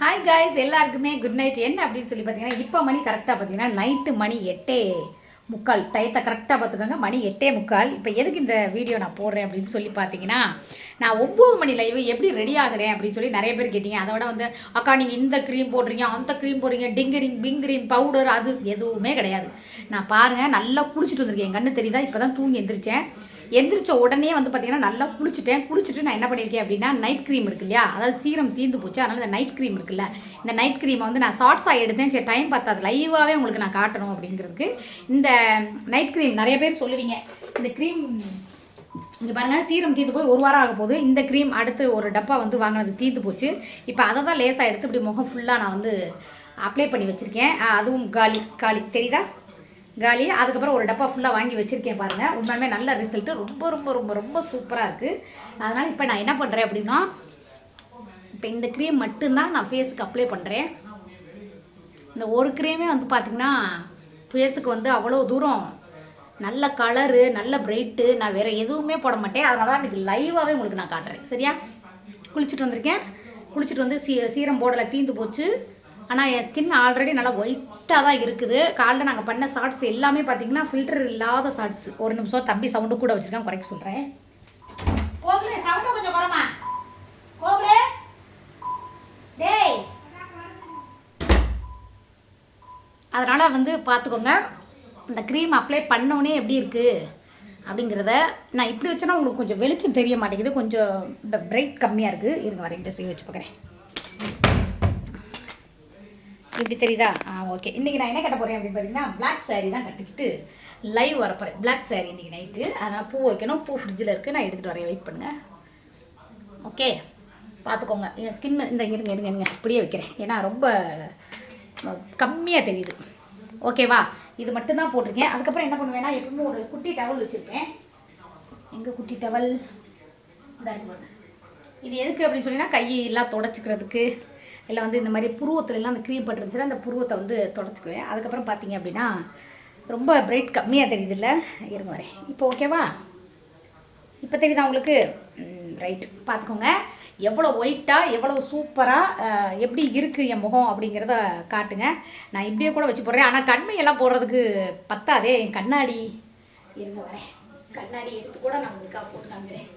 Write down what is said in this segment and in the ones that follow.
Hi guys, எல்லாருக்குமே good night. என்ன அப்படின்னு சொல்லி பார்த்தீங்கன்னா, இப்போ மணி கரெக்டாக பார்த்தீங்கன்னா நைட்டு மணி 8:45 டயத்தை கரெக்டாக பார்த்துக்கோங்க. மணி 8:45. இப்போ எதுக்கு இந்த வீடியோ நான் போடுறேன் அப்படின்னு சொல்லி பார்த்தீங்கன்னா, நான் 9 மணி லைவ் எப்படி ரெடி ஆகுறேன் அப்படின்னு சொல்லி நிறைய பேர் கேட்டீங்க. அதை விட வந்து அக்கா நீங்கள் இந்த க்ரீம் போடுறீங்க, அந்த க்ரீம் போடுறீங்க, டிங்கரிங் பிங்கரிங் பவுடர் அது எதுவுமே கிடையாது. நான் பாருங்கள் நல்லா குளிச்சுட்டு வந்திருக்கேன். என் கண்ணு தெரியுதா? இப்போ தான் தூங்கி எந்திரிச்சேன். எந்திரிச்ச உடனே வந்து பார்த்தீங்கன்னா நல்லா குளிச்சுட்டு நான் என்ன பண்ணியிருக்கேன் அப்படின்னா, நைட் க்ரீம் இருக்கு இல்லையா, அதாவது சீரம் தீர்ந்து போச்சு. அதனால் இந்த நைட் க்ரீம் இருக்குல்ல, இந்த நைட் க்ரீமை வந்து நான் ஷார்ட்ஸாக எடுத்தேன். சரி டைம் பார்த்தாது லைவாகவே உங்களுக்கு நான் காட்டணும் அப்படிங்கிறதுக்கு இந்த நைட் க்ரீம். நிறைய பேர் சொல்லுவீங்க இந்த க்ரீம் இங்கே பாருங்கள், சீரம் தீர்ந்து போய் 1 வாரம் ஆக போகுது. இந்த க்ரீம் அடுத்து ஒரு டப்பா வந்து வாங்கினது தீர்ந்து போச்சு. இப்போ அதை தான் லேசாக எடுத்து இப்படி முகம் ஃபுல்லாக நான் வந்து அப்ளை பண்ணி வச்சுருக்கேன். அதுவும் காலி தெரியுதா, காலி. அதுக்கப்புறம் ஒரு டப்பா ஃபுல்லாக வாங்கி வச்சுருக்கேன் பாருங்கள். உண்மையுமே நல்ல ரிசல்ட்டு, ரொம்ப ரொம்ப ரொம்ப ரொம்ப சூப்பராக இருக்குது. அதனால் இப்போ நான் என்ன பண்ணுறேன் அப்படின்னா, இப்போ இந்த க்ரீம் மட்டும்தான் நான் ஃபேஸுக்கு அப்ளை பண்ணுறேன். இந்த ஒரு க்ரீமே வந்து பார்த்திங்கன்னா ஃபேஸுக்கு வந்து அவ்வளோ தூரம் நல்ல கலரு, நல்ல பிரைட்டு. நான் வேறு எதுவுமே போட மாட்டேன். அதனால தான் இன்றைக்கி லைவாகவே உங்களுக்கு நான் காட்டுறேன். சரியா? குளிச்சுட்டு வந்திருக்கேன். குளிச்சுட்டு வந்து சீரம் போடலை, தீர்ந்து போச்சு. ஆனால் என் ஸ்கின் ஆல்ரெடி நல்லா ஒயிட்டாக தான் இருக்குது. காலைல நாங்கள் பண்ண ஷார்ட்ஸ் எல்லாமே பார்த்தீங்கன்னா ஃபில்டர் இல்லாத ஷார்ட்ஸ். ஒரு நிமிஷம், தம்பி சவுண்டு கூட வச்சுருக்கேன், குறைக்க சொல்கிறேன். கோகுலே சவுண்டை கொஞ்சம் குறைமா. கோகுலே டேய். அதனால் வந்து பார்த்துக்கோங்க, இந்த க்ரீம் அப்ளை பண்ணோன்னே எப்படி இருக்குது அப்படிங்கிறத. நான் இப்படி வச்சேன்னா உங்களுக்கு கொஞ்சம் வெளிச்சம் தெரிய மாட்டேங்குது, கொஞ்சம் பிரைட் கம்மியாக இருக்குது. இருங்க வரேன், இந்த சைடு வச்சு பார்க்குறேன். இப்படி தெரியுதா? ஓகே. இன்றைக்கி நான் என்ன கட்ட போகிறேன் அப்படின்னு பார்த்தீங்கன்னா, பிளாக் சாரீ தான் கட்டிக்கிட்டு லைவ் வரப்போகிறேன். பிளாக் சாரீ இன்றைக்கி நைட்டு. அதனால் பூ வைக்கணும். பூ ஃப்ரிட்ஜில் இருக்குது, நான் எடுத்துகிட்டு வரேன். வெயிட் பண்ணுங்கள். ஓகே, பார்த்துக்கோங்க. என் ஸ்கின் இந்த இருங்க இப்படியே வைக்கிறேன், ஏன்னா ரொம்ப கம்மியாக தெரியுது. ஓகேவா? இது மட்டும்தான் போட்டிருக்கேன். அதுக்கப்புறம் என்ன பண்ணுவேன்னா, எப்பவுமே ஒரு குட்டி டவல் வச்சுருப்பேன். எங்கள் குட்டி டவல் இதாக இருக்கும். இது எதுக்கு அப்படின்னு சொன்னீங்கன்னா, கையெல்லாம் தொடச்சிக்கிறதுக்கு, இல்லை வந்து இந்த மாதிரி புருவத்துலலாம் அந்த க்ரீம் பட்டுருந்துச்சுன்னா அந்த புருவத்தை வந்து தொடச்சிக்குவேன். அதுக்கப்புறம் பார்த்தீங்க அப்படின்னா ரொம்ப பிரைட் கம்மியாக தெரியுது இல்லை? இருங்க வரேன். இப்போ ஓகேவா? இப்போ தெரியுதா உங்களுக்கு? ரைட். பார்த்துக்கோங்க எவ்வளோ ஒயிட்டாக, எவ்வளோ சூப்பராக, எப்படி இருக்குது என் முகம் அப்படிங்கிறத காட்டுங்க. நான் இப்படியே கூட வச்சு போடுறேன். ஆனால் கண்மையெல்லாம் போடுறதுக்கு பத்தாதே. என் கண்ணாடி இருங்க வரேன். கண்ணாடி எடுத்து கூட நான் உங்களுக்காக போட்டு காமிக்கிறேன்.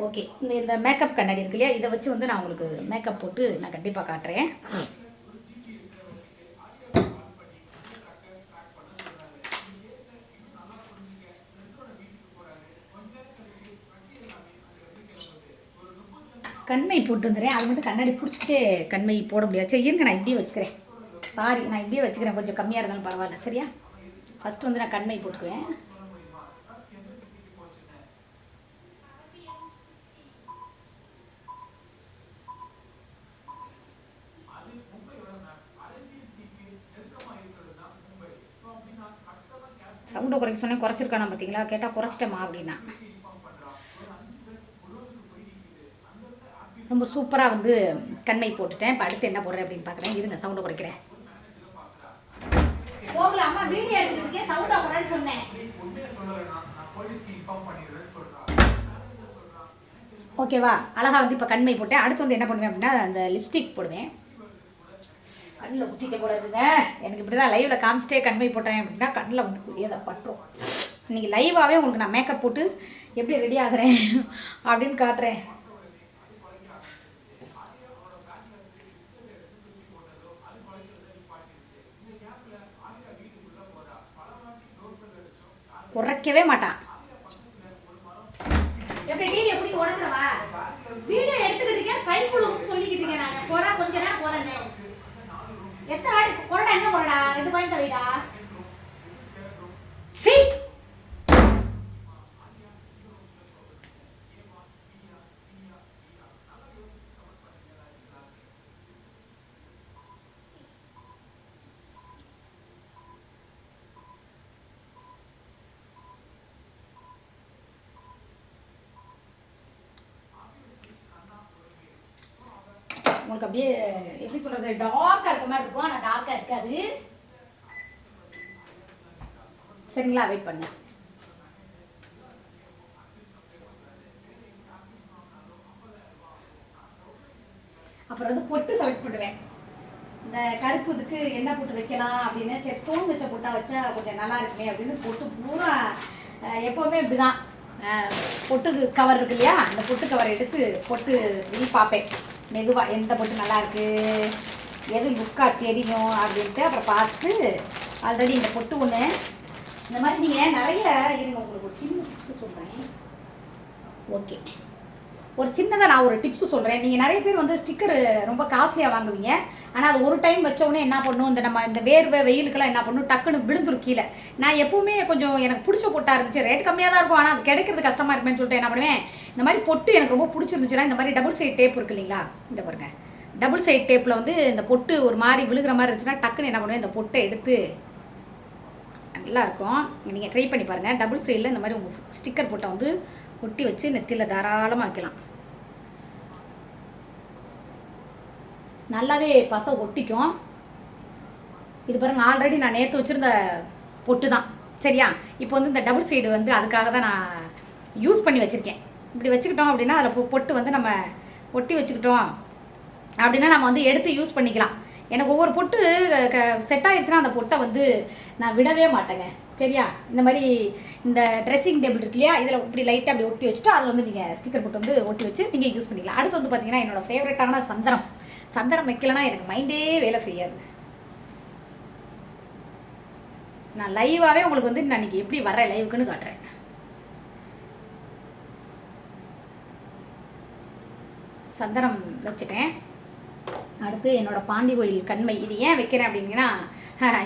ஓகே, இந்த மேக்கப் கண்ணாடி இருக்கு இல்லையா, இதை வச்சு வந்து நான் உங்களுக்கு மேக்கப் போட்டு நான் கண்டிப்பாக காட்டுறேன். கண்மை போட்டு வந்துடுறேன். அது மட்டும் கண்ணாடி பிடிச்சிட்டே கண்மை போட முடியாது. சரி இருங்க, நான் இப்படியே வச்சுக்கிறேன். சாரி, நான் இப்படியே வச்சுக்கிறேன். கொஞ்சம் கம்மியாக இருந்தாலும் பரவாயில்ல. சரியா? ஃபஸ்ட்டு வந்து நான் கண்மை போட்டுக்குவேன். சவுண்டை குறைக்க சொன்னேன், குறைச்சிருக்கானா பார்த்தீங்களா? கேட்டால் குறைச்சிட்டேம்மா அப்படின்னா. ரொம்ப சூப்பராக வந்து கண்மை போட்டுட்டேன். இப்போ அடுத்து என்ன போடுறேன் அப்படின்னு பார்க்குறேன். இருங்க, சவுண்டை குறைக்கிறேன். போகலாமா? வீடியோ எடுத்துக்கிட்டே சவுண்டை குறைன்னு சொன்னேன். ஓகேவா? அழகாக வந்து இப்போ கண்மை போட்டேன். அடுத்து வந்து என்ன பண்ணுவேன் அப்படின்னா, அந்த லிப்ஸ்டிக் போடுவேன். கண்ணில் குத்திட்ட போல இருக்குங்க. எனக்கு இப்படி தான் லைவில் காமிச்சிட்டே கண்மை போட்டேன் அப்படின்னா கண்ணில் வந்து குடியதை பட்டுரும். இன்றைக்கி லைவாகவே உங்களுக்கு நான் மேக்கப் போட்டு எப்படி ரெடி ஆகிறேன் அப்படின்னு காட்டுறேன். குறைக்கவே மாட்டான். எப்படி டிவி எப்படி உடச்சிடவா? வீடியோ எடுத்துக்கிட்டீங்க, சைக்கிளும் சொல்லிக்கிட்டு இருக்கேன். நான் போகிறேன், கொஞ்ச நேரம் போகிறேன்னு. எத்தனை வாடி கொரடா? என்ன கொரடா? 2 பாயிண்ட் வைடா. சி உங்களுக்கு அப்படியே எப்படி சொல்கிறது, டார்க்காக இருக்க மாதிரி இருக்கும். ஆனால் டார்க்காக இருக்காது. சரிங்களா? வெயிட் பண்ணு. அப்புறம் வந்து பொட்டு செலக்ட் பண்ணுவேன். இந்த கருப்பு இதுக்கு என்ன பொட்டு வைக்கலாம் அப்படின்னு, சரி ஸ்டோன் வச்ச பொட்டா வச்சா கொஞ்சம் நல்லா இருக்குமே அப்படின்னு பொட்டு பூரா எப்போவுமே இப்படி தான். பொட்டு கவர் இருக்கு இல்லையா, அந்த பொட்டு கவர் எடுத்து பொட்டு பார்ப்பேன் மெதுவாக, எந்த பொட்டு நல்லாயிருக்கு, எது லுக்காக தெரியும் அப்படின்ட்டு. அப்புறம் பார்த்து ஆல்ரெடி இந்த பொட்டு ஒன்று இந்த மாதிரி நீங்கள் நிறைய இருங்க, உங்களுக்கு ஒரு சின்ன டிப்ஸு சொல்கிறேன். ஓகே, ஒரு சின்னதாக நான் ஒரு டிப்ஸு சொல்கிறேன். நீங்கள் நிறைய பேர் வந்து ஸ்டிக்கர் ரொம்ப காஸ்ட்லியாக வாங்குவீங்க. ஆனால் அது ஒரு டைம் வச்சோடனே என்ன பண்ணும், இந்த நம்ம இந்த வேர்வை வெயிலுக்கெல்லாம் என்ன பண்ணும், டக்குன்னு விழுந்துரும் கீழே. நான் எப்போவுமே கொஞ்சம் எனக்கு பிடிச்ச பொட்டாக இருந்துச்சு, ரேட் கம்மியாக தான் இருக்கும், ஆனால் அது கிடைக்கிறது கஷ்டமாக இருக்குன்னு சொல்லிட்டு என்ன பண்ணுவேன், இந்த மாதிரி பொட்டு எனக்கு ரொம்ப பிடிச்சிருந்துச்சுன்னா இந்த மாதிரி டபுள் சைட் டேப் இருக்குது இல்லைங்களா, இந்த பாருங்க டபுள் சைட் டேப்பில் வந்து இந்த பொட்டு ஒரு மாதிரி விழுகிற மாதிரி இருந்துச்சுன்னா டக்குன்னு என்ன பண்ணுவேன், இந்த பொட்டை எடுத்து நல்லாயிருக்கும். நீங்கள் ட்ரை பண்ணி பாருங்கள். டபுள் சைடில் இந்த மாதிரி உங்கள் ஸ்டிக்கர் பொட்டை வந்து ஒட்டி வச்சு நெத்தியில் தாராளமாக வைக்கலாம். நல்லாவே பசை ஒட்டிக்கும். இது பாருங்கள், ஆல்ரெடி நான் நேற்று வச்சுருந்த பொட்டு தான் சரியா. இப்போ வந்து இந்த டபுள் சைடு வந்து அதுக்காக தான் நான் யூஸ் பண்ணி வச்சுருக்கேன். இப்படி வச்சுக்கிட்டோம் அப்படின்னா அதில் பொட்டு வந்து நம்ம ஒட்டி வச்சுக்கிட்டோம் அப்படின்னா நம்ம வந்து எடுத்து யூஸ் பண்ணிக்கலாம். எனக்கு ஒவ்வொரு பொட்டு செட் ஆகிடுச்சுன்னா அந்த பொட்டை வந்து நான் விடவே மாட்டேங்க சரியா. இந்த மாதிரி இந்த ட்ரெஸ்ஸிங் டேபிள் இருக்கு இல்லையா, இதில் இப்படி லைட்டாக அப்படி ஒட்டி வச்சுட்டு அதில் வந்து நீங்கள் ஸ்டிக்கர் போட்டு வந்து ஒட்டி வச்சு நீங்கள் யூஸ் பண்ணிக்கலாம். அடுத்து வந்து பார்த்தீங்கன்னா என்னோடய ஃபேவரட்டான சந்தனம். சந்தனம் வைக்கலன்னா எனக்கு மைண்டே வேலை செய்யாது. நான் லைவாகவே உங்களுக்கு வந்து நான் இன்றைக்கி எப்படி வர்றேன் லைவுக்குன்னு காட்டுறேன். சந்தனம் வச்சுட்டேன். அடுத்து என்னோடய பாண்டி கோயில் கண்மை. இது ஏன் வைக்கிறேன் அப்படிங்கன்னா,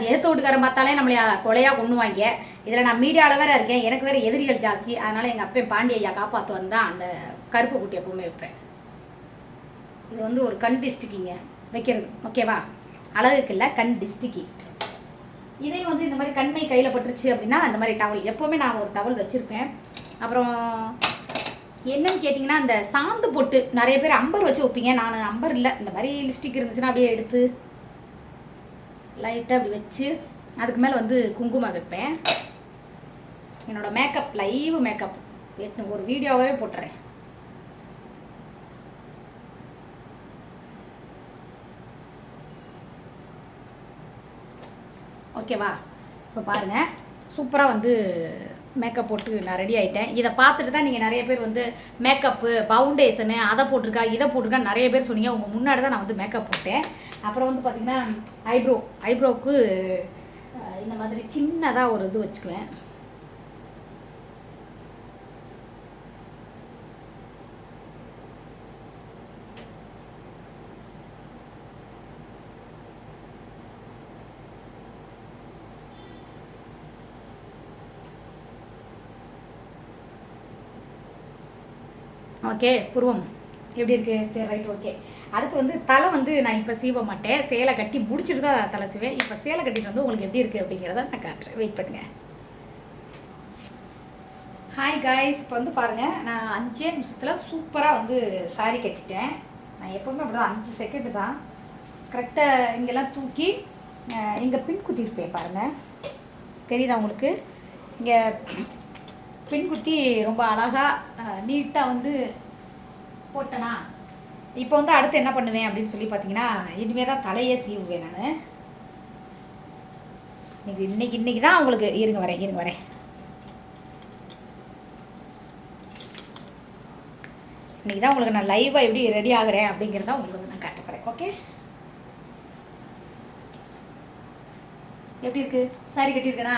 எதிர்த்து வீட்டுக்காரன் பார்த்தாலே நம்மளை கொலையாக கொண்டுவாங்க. இதில் நான் மீடியாவில் வேறு இருக்கேன், எனக்கு வேறு எதிரிகள் ஜாஸ்தி. அதனால் எங்கள் அப்பன் பாண்டி ஐயா காப்பாற்றுவான்னு தான் அந்த கருப்பு குட்டி எப்பவுமே வைப்பேன். இது வந்து ஒரு கண் டிஸ்டிக்கிங்க வைக்கிறது ஓகேவா, அழகுக்கு இல்லை, கண் டிஸ்டிக்கி. இதையும் வந்து இந்த மாதிரி கண்மை கையில் பட்டுருச்சு அப்படின்னா அந்த மாதிரி டவல் எப்போவுமே நான் ஒரு டவல் வச்சுருப்பேன். அப்புறம் என்னன்னு கேட்டிங்கன்னா, இந்த சாந்து பொட்டு நிறைய பேர் அம்பர் வச்சு வைப்பீங்க. நான் அம்பர் இல்லை, இந்த மாதிரி லிப்ஸ்டிக் இருந்துச்சுன்னா அப்படியே எடுத்து லைட்டாக அப்படி வச்சு அதுக்கு மேலே வந்து குங்குமம் வைப்பேன். என்னோடய மேக்கப் லைவ் மேக்கப் ஒரு வீடியோவே போட்டுறேன். ஓகேவா, இப்போ பாருங்கள் சூப்பராக வந்து மேக்கப் போட்டு நான் ரெடி ஆகிட்டேன். இதை பார்த்துட்டு தான் நீங்கள் நிறைய பேர் வந்து மேக்கப்பு ஃபவுண்டேஷனு அதை போட்டிருக்கா இதை போட்டிருக்கா நிறைய பேர் சொன்னீங்க. உங்கள் முன்னாடி தான் நான் வந்து மேக்கப் போட்டேன். அப்புறம் வந்து பார்த்திங்கன்னா ஐப்ரோவுக்கு இந்த மாதிரி சின்னதாக ஒரு இது வச்சுக்குவேன். ஓகே, புருவம் எப்படி இருக்குது, சரி ரைட் ஓகே. அடுத்து வந்து தலை வந்து நான் இப்போ சீவ மாட்டேன், சேலை கட்டி முடிச்சுட்டு தான் தலை சீவேன். இப்போ சேலை கட்டிட்டு வந்து உங்களுக்கு எப்படி இருக்குது அப்படிங்கிறத நான் காட்டுறேன், வெயிட் பண்ணுங்க. ஹாய் காய்ஸ், இப்போ வந்து பாருங்கள், நான் 5 நிமிஷத்தில் சூப்பராக வந்து சாரி கட்டிட்டேன். நான் எப்போவுமே அப்படி தான் 5 செகண்டு தான் கரெக்டாக இங்கெல்லாம் தூக்கி இங்கே பின் குத்திருப்பேன் பாருங்கள், தெரியுதா உங்களுக்கு. இங்கே பின் குத்தி ரொம்ப அழகாக நீட்டாக வந்து போட்டேனா. இப்போ வந்து அடுத்து என்ன பண்ணுவேன் அப்படின்னு சொல்லி பார்த்தீங்கன்னா, இனிமேல் தான் தலையே சீவுவேன் நான். இன்னைக்கு தான் உங்களுக்கு இருங்க வரேன் இன்றைக்கி தான் உங்களுக்கு நான் லைவாக எப்படி ரெடி ஆகிறேன் அப்படிங்கிறத உங்களுக்கு நான் காட்ட போகிறேன். ஓகே, எப்படி இருக்குது சாரி கட்டியிருக்கேனா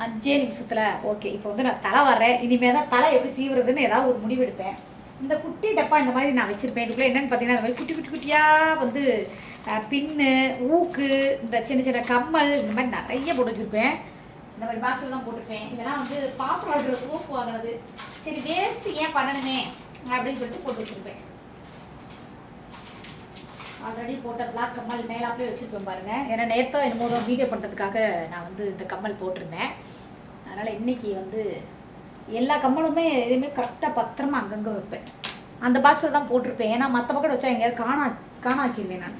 5 நிமிஷத்தில். ஓகே, இப்போ வந்து நான் தலை வர்றேன். இனிமேல் தான் தலை எப்படி சீவுறதுன்னு ஏதாவது ஒரு முடிவு எடுப்பேன். இந்த குட்டி டப்பா இந்த மாதிரி நான் வச்சுருப்பேன். இதுக்குள்ளே என்னென்னு பார்த்தீங்கன்னா, இந்த மாதிரி குட்டி குட்டியாக வந்து பின்னு, ஊக்கு, இந்த சின்ன சின்ன கம்மல், இந்த மாதிரி நிறைய போட்டு வச்சுருப்பேன். இந்த மாதிரி பாக்ஸில் தான் போட்டிருப்பேன். இதெல்லாம் வந்து பாத்திரம் வளர்க்குற சோப்பு வாங்கினது. சரி வேஸ்ட்டு ஏன் பண்ணணுமே அப்படின்னு சொல்லிட்டு போட்டு வச்சுருப்பேன். ஆல்ரெடி போட்ட பிளாக் கம்மல் மேலாப்லேயே வச்சுருப்பேன் பாருங்கள். ஏன்னா நேற்றோ என்னமோ தான் வீடியோ பண்ணுறதுக்காக நான் வந்து இந்த கம்மல் போட்டிருந்தேன். அதனால் இன்றைக்கி வந்து எல்லா கம்மலுமே எதுவுமே கரெக்டாக பத்திரமா அங்கங்கே வைப்பேன். அந்த பாக்ஸில் தான் போட்டிருப்பேன். ஏன்னா மற்ற பக்கம் வச்சா எங்கேயாவது காணாக்கிடுவேன் நான்.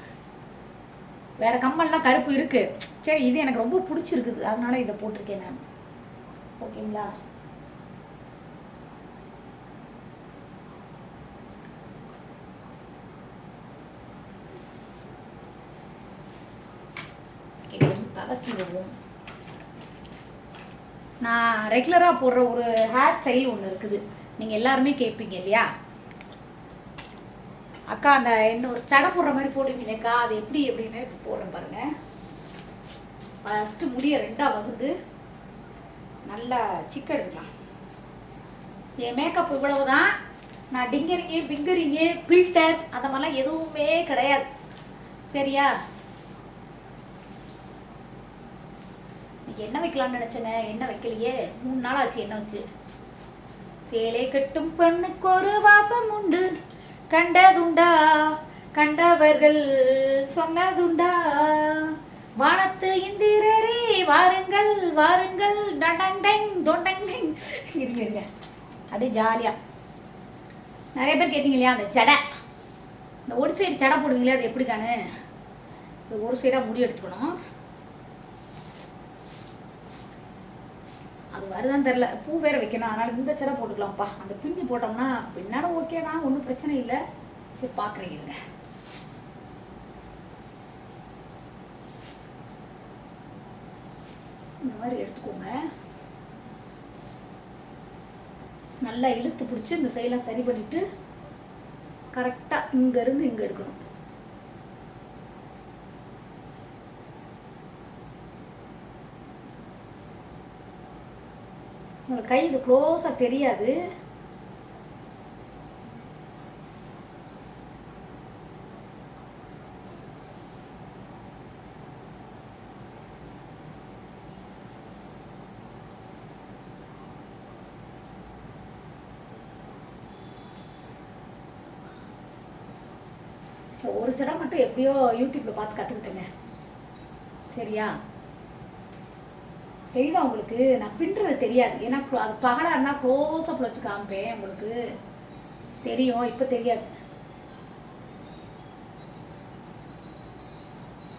வேறு கம்மல்லாம் கருப்பு இருக்குது. சரி, இது எனக்கு ரொம்ப பிடிச்சிருக்குது, அதனால இதை போட்டிருக்கேன் நான். ஓகேங்களா, அலசி விடுவோம். நான் ரெகுலராக போடுற ஒரு ஹேர் ஸ்டைல் ஒன்று இருக்குது, நீங்கள் எல்லாருமே கேட்பீங்க இல்லையா, அக்கா அந்த என்ன ஒரு சடை போடுற மாதிரி போடுவீங்கக்கா, அது எப்படி எப்படின்னு இப்போ போடுறேன் பாருங்கள். ஃபஸ்ட்டு முடியை 2ஆக வகுந்து நல்லா சிக்க எடுத்துக்கலாம். என் மேக்கப் இவ்வளவு தான். நான் டிங்கரிங்கு பிங்கரிங்கு ஃபில்டர் அந்த மாதிரிலாம் எதுவுமே கிடையாது, சரியா? இன்னைக்கு என்ன வைக்கலாம்னு நினச்சேங்க, என்ன வைக்கலையே, 3 நாள் ஆச்சு என்ன வச்சு. சேலை கட்டும் பெண்ணுக்கு ஒரு வாசம் உண்டு, கண்டதுண்டா கண்டவர்கள் சொன்னதுண்டா, வானத்து இந்திரரே வாருங்கள் வாருங்கள் டண்டங் டொண்டங். இருங்க அப்படியே ஜாலியாக. நிறைய பேர் கேட்டீங்க இல்லையா அந்த ஜடை, இந்த ஒரு சைடு ஜடை போடுவீங்களே அது எப்படிக்கானு, இது ஒரு சைடாக முடி எடுத்துக்கணும். அது வருதான்னு தெரில, பூ வேற வைக்கணும், அதனால் இந்த ஜடை போட்டுக்கலாம்ப்பா. அந்த பின்னி போட்டோம்னா பின்னாலும் ஓகே தான், ஒன்றும் பிரச்சனை இல்லை. சரி பார்க்குறீங்க, இந்த மாதிரி எடுத்துக்கோங்க. நல்லா இழுத்து பிடிச்சி இந்த சைடெலாம் சரி பண்ணிவிட்டு கரெக்டாக இங்கேருந்து இங்கே எடுக்கணும். உங்களுக்கு கை இது க்ளோஸாக தெரியாது, ஒரு சடை மட்டும் எப்படியோ யூடியூப்ல பார்த்து கற்றுக்கிட்டேங்க, சரியா? தெரியுதா உங்களுக்கு? நான் பின்னுறது தெரியாது, ஏன்னா அது பகலாக இருந்தால் க்ளோஸ்அப்பில் வச்சு காமிப்பேன், உங்களுக்கு தெரியும், இப்போ தெரியாது.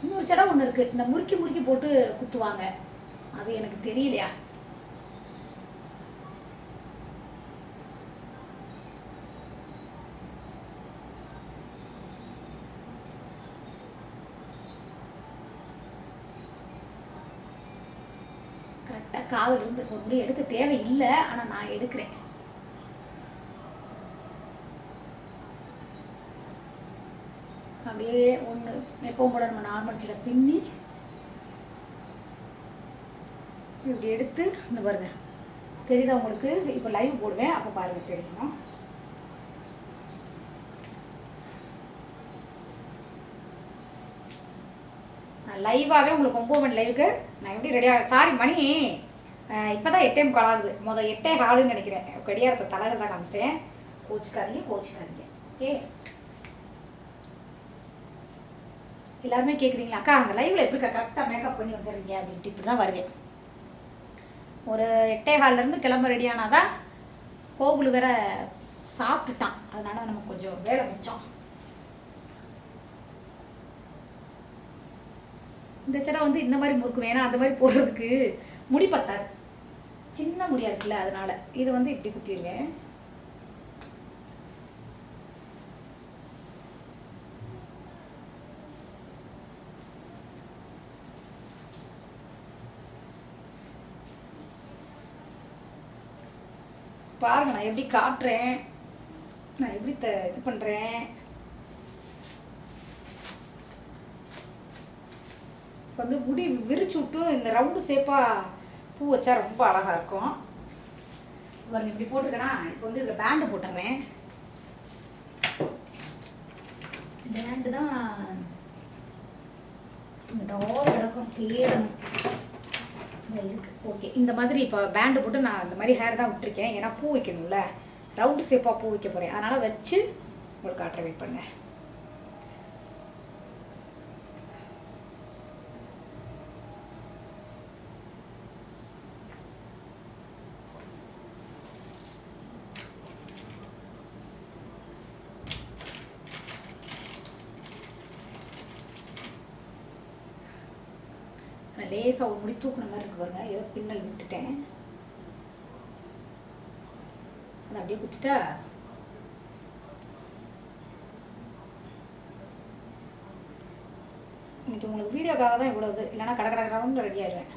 இன்னொரு சடை ஒன்று இருக்குது, இந்த முறுக்கி முறுக்கி போட்டு குத்துவாங்க, அது எனக்கு தெரியலையா. கரெக்டாக காதில் இருந்து ஒரு முடி எடுக்க தேவையில்லை, ஆனால் நான் எடுக்கிறேன். அப்படியே ஒன்று எப்பவும் போல நம்ம நார்மல் சடை பின்னி இப்படி எடுத்து இந்த பாருங்க, தெரியுதா உங்களுக்கு? இப்போ லைவ் போடுவேன், அப்போ பாருங்க தெரியும். நான் லைவாகவே உங்களுக்கு 9 மணி லைவுக்கு நான் எப்படி ரெடியாக, சாரி மணி இப்போ தான் 8:15 ஆகுது, 8:15 நினைக்கிறேன். கடியாரத்தை தலைவர் தான் காமிச்சிட்டேன், கோச்சுக்காதீங்க ஓகே. எல்லாருமே கேட்குறீங்களா அக்கா அந்த லைவில் எப்படி கரெக்டாக மேக்கப் பண்ணி வந்துடுறீங்க அப்படின்ட்டு. இப்படி தான் வருவேன், ஒரு 8:15 கிளம்ப ரெடியானால் தான். கோகுல் வேற சாப்பிட்டுட்டான், அதனால நமக்கு கொஞ்சம் வேலை மிச்சம். இந்த சடை வந்து இந்த மாதிரி முறுக்கு வேணாம், அந்த மாதிரி போடுறதுக்கு முடி பத்தாது, சின்ன முடியா இருக்குல்ல, அதனால இதை வந்து இப்படி குத்திடுவேன். பாருங்க நான் எப்படி காட்டுறேன், நான் எப்படி இது பண்ணுறேன். இப்போ வந்து முடி விரிச்சு விட்டு இந்த ரவுண்டு ஷேப்பாக பூ வச்சா ரொம்ப அழகாக இருக்கும். பாருங்க இப்படி போட்டுருக்கேன்னா, இப்போ வந்து இதில் பேண்டு போட்டுறேன். பேண்டு தான் கிடக்கும், தேடணும் இருக்கு. ஓகே, இந்த மாதிரி இப்போ பேண்டு போட்டு நான் இந்த மாதிரி ஹேர் தான் விட்டுருக்கேன், ஏன்னா பூ வைக்கணும்ல, ரவுண்டு ஷேப்பாக பூ வைக்க போகிறேன், அதனால் வச்சு உங்களுக்கு காட்டுற வெயிட் பண்ணுங்க. லேசாக ஒரு முடி தூக்குன மாதிரி இருக்கு பாருங்க, ஏதோ பின்னல் விட்டுட்டேன், அதை அப்படியே குத்திட்டா இன்றைக்கி உங்களுக்கு வீடியோக்காக தான் இவ்வளோது, இல்லைனா கடை ரெடி ஆயிடுவேன்.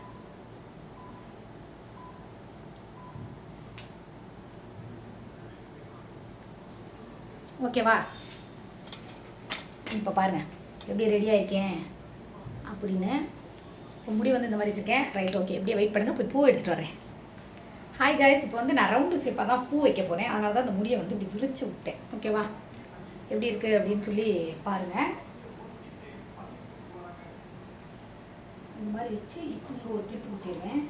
ஓகேவா? இப்போ பாருங்கள் எப்படி ரெடி ஆகிருக்கேன் அப்படின்னு. இப்போ முடி வந்து இந்த மாதிரி வச்சுருக்கேன். Right, okay. எப்படியே வெயிட் பண்ணுங்கள், போய் பூ எடுத்துகிட்டு வரேன். ஹாய் கைஸ், இப்போ வந்து நான் ரவுண்டு ஷேப்பாக தான் பூ வைக்க போகிறேன். அதனால தான் அந்த முடியை வந்து இப்படி விரிச்சு விட்டேன். ஓகேவா? எப்படி இருக்குது அப்படின்னு சொல்லி பாருங்கள். இந்த மாதிரி வச்சு இங்கே ஒரு கிளிப் ஊற்றிடுவேன்.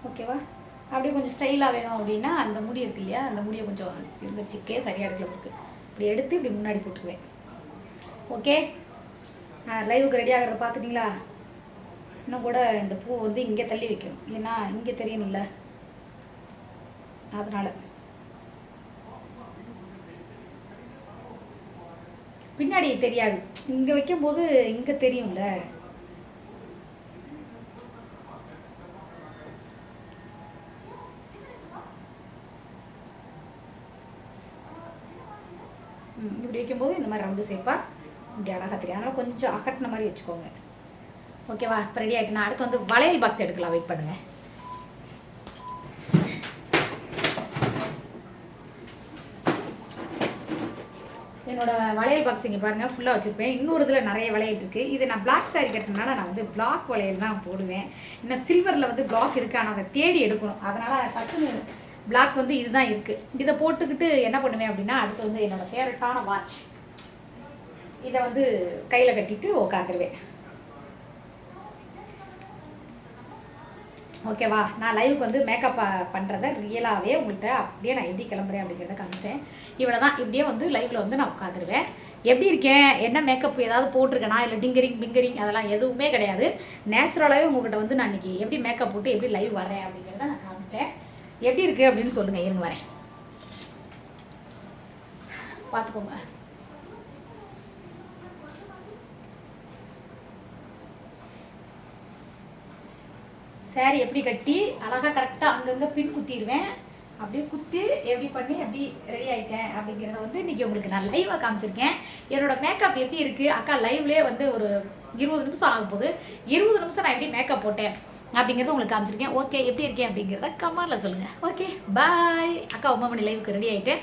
ஓகேவா? அப்படியே கொஞ்சம் ஸ்டைலாக வேணும் அப்படின்னா அந்த முடி இருக்கு இல்லையா, அந்த முடியை கொஞ்சம் திருங்கச்சிக்கே சரியாக இடத்துல போட்டு இப்படி எடுத்து இப்படி முன்னாடி போட்டுக்குவேன். ஓகே, லைவுக்கு ரெடி ஆகிறத பார்த்துட்டிங்களா? இன்னும் கூட இந்த பூ வந்து இங்கே தள்ளி வைக்கணும், ஏன்னா இங்கே தெரியணும்ல, அதனால். பின்னாடி தெரியாது, இங்கே வைக்கும்போது இங்கே தெரியும்ல. இப்படி வைக்கும்போது இந்த மாதிரி ரவுண்டு ஷேப்பாக இப்படி அழகாக தெரியும். அதனால் கொஞ்சம் அகட்டின மாதிரி வச்சுக்கோங்க. ஓகேவா? இப்போ ரெடி ஆகிட்டு நான் அடுத்து வந்து வளையல் பாக்ஸ் எடுக்கலாம். வெயிட் பண்ணுங்கள். என்னோடய வளையல் பாக்ஸ் இங்கே பாருங்கள் ஃபுல்லாக வச்சுருப்பேன். இன்னொரு இதில் நிறைய வளையல் இருக்குது. இது நான் பிளாக் சாரி கட்டுறதுனால நான் வந்து பிளாக் வளையல் தான் போடுவேன். இன்னும் சில்வரில் வந்து பிளாக் இருக்குது, ஆனால் அதை தேடி எடுக்கணும். அதனால் டக்குன்னு பிளாக் வந்து இதுதான் இருக்குது. இதை போட்டுக்கிட்டு என்ன பண்ணுவேன் அப்படின்னா, அடுத்து வந்து என்னோடய ஃபேவரட்டான வாட்ச் இதை வந்து கையில் கட்டிட்டு உட்காந்துருவேன். ஓகேவா? நான் லைவுக்கு வந்து மேக்கப் பண்ணுறத ரியலாகவே உங்கள்கிட்ட அப்படியே நான் எப்படி கிளம்புறேன் அப்படிங்கிறத காமிச்சேன். இவ்வளோ தான். இப்படியே வந்து லைவில் வந்து நான் உட்காந்துருவேன். எப்படி இருக்கேன், என்ன மேக்கப் ஏதாவது போட்டிருக்கேனா, இல்லை டிங்கரிங் பிங்கரிங் அதெல்லாம் எதுவுமே கிடையாது. நேச்சுரலாகவே உங்கள்கிட்ட வந்து நான் இன்றைக்கி எப்படி மேக்கப் போட்டு எப்படி லைவ் வரேன் அப்படிங்கிறத நான் காமிச்சிட்டேன். எப்படி இருக்குது அப்படின்னு சொல்லுங்கள். இருங்க வரேன், பார்த்துக்கோங்க. சாரி எப்படி கட்டி அழகாக கரெக்டாக அங்கங்கே பின் குத்திடுவேன். அப்படியே குத்தி எப்படி பண்ணி எப்படி ரெடி ஆகிட்டேன் அப்படிங்கிறத வந்து இன்றைக்கி உங்களுக்கு நான் லைவாக காமிச்சிருக்கேன். என்னோடய மேக்கப் எப்படி இருக்குது, அக்கா லைவ்லேயே வந்து ஒரு 20 நிமிஷம் ஆக போகுது. 20 நிமிஷம் நான் எப்படி மேக்கப் போட்டேன் அப்படிங்கிறத உங்களுக்கு காமிச்சிருக்கேன். ஓகே, எப்படி இருக்கேன் அப்படிங்கிறத கமெண்ட்டில் சொல்லுங்கள். ஓகே, பாய். அக்கா 9 மணி லைவுக்கு ரெடி ஆகிட்டேன்.